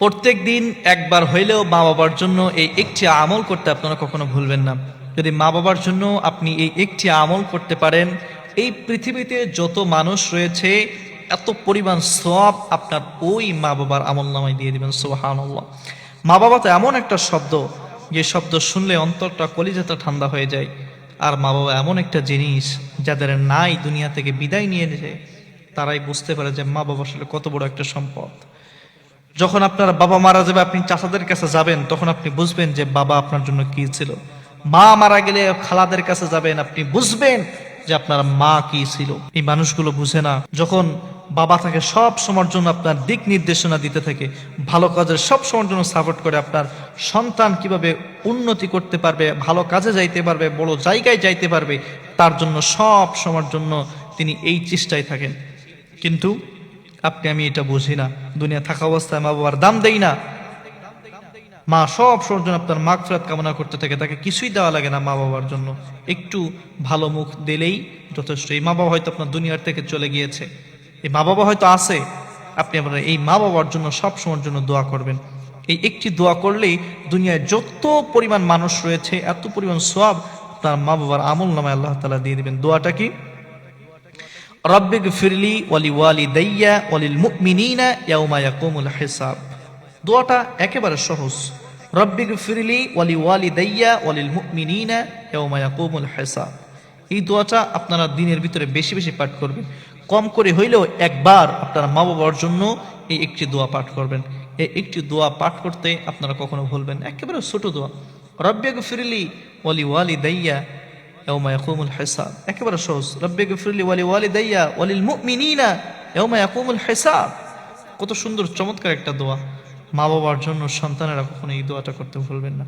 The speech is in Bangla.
প্রত্যেক দিন একবার হইলেও মা বাবার জন্য এই একটি আমল করতে আপনারা কখনো ভুলবেন না। যদি মা বাবার জন্য আপনি এই একটি আমল করতে পারেন, এই পৃথিবীতে যত মানুষ রয়েছে এত পরিমাণ সওয়াব আপনার ওই মা বাবার আমল নামায় দিয়ে দিবেন। সুবহানাল্লাহ। মা বাবা তো এমন একটা শব্দ, যে শব্দ শুনলে অন্তরটা কলিজাটা ঠান্ডা হয়ে যায়। আর মা বাবা এমন একটা জিনিস, যাদের নাই দুনিয়া থেকে বিদায় নিয়ে যায়, তারাই বুঝতে পারে যে মা বাবা আসলে কত বড় একটা সম্পদ। যখন আপনার বাবা মারা যাবে, আপনি চাচাদের কাছে যাবেন, তখন আপনি বুঝবেন যে বাবা আপনার জন্য কি ছিল। মা মারা গেলে খালাদের কাছে যাবেন, আপনি বুঝবেন যে আপনার মা কি ছিল। এই মানুষগুলো বুঝে না। যখন বাবা থাকে সব সময়ের জন্য আপনার দিক নির্দেশনা দিতে থাকে, ভালো কাজের সব সময়ের জন্য সাপোর্ট করে, আপনার সন্তান কিভাবে উন্নতি করতে পারবে, ভালো কাজে যাইতে পারবে, বড় জায়গায় যাইতে পারবে, তার জন্য সব সময়ের জন্য তিনি এই চেষ্টায় থাকেন। কিন্তু আপনি আমি এটা বুঝি না। দুনিয়া থাকা অবস্থায় মা বাবার দাম দেই না। মা সব সময়ের জন্য আপনার মাগফিরাত কামনা করতে থাকে, তাকে কিছুই দেওয়া লাগে না মা বাবার জন্য। একটু ভালো মুখ দিলেই যথেষ্ট। এই মা বাবা হয়তো আপনার দুনিয়ার থেকে চলে গিয়েছে, এই মা বাবা হয়তো আছে, আপনি আপনার এই মা বাবার জন্য সব সময়ের জন্য দোয়া করবেন। এই একটি দোয়া করলেই দুনিয়ায় যত পরিমাণ মানুষ রয়েছে এত পরিমাণ সওয়াব আপনার মা বাবার আমল নামায় আল্লাহ তাআলা দিয়ে দিবেন। দোয়াটা কি? রব্বিগফিরলি ওয়ালি ওয়ালিদাইয়া ওয়ালিল মুমিনিনা ইয়াউমা ইয়াকুমুল হিসাব। দোয়াটা একেবারে সহজ। রব্বিগফিরলি ওয়ালি ওয়ালিদাইয়া ওয়ালিল মুমিনিনা ইয়াউমা ইয়াকুমুল হিসাব। এই দোয়াটা আপনারা দিনের ভিতরে বেশি বেশি পাঠ করবেন। কম করে হইলেও একবার আপনারা মা বাবার জন্য এই একটি দোয়া পাঠ করবেন। এই একটি দোয়া পাঠ করতে আপনারা কখনো ভুলবেন। একেবারে ছোট দোয়া, রব্বিগফিরলি ওয়ালি ওয়ালিদাইয়া ইয়াউমা ইয়াকুমুল হিসাব। একেবারে সহজ। রব্বিগফিরলি ওয়ালি ওয়ালিদাইয়া ওয়ালিল মুমিনিনা ইয়াউমা ইয়াকুমুল হিসাব। কত সুন্দর চমৎকার একটা দোয়া। মা বাবার জন্য সন্তানেরা কখনো এই দোয়াটা করতে ভুলবেন না।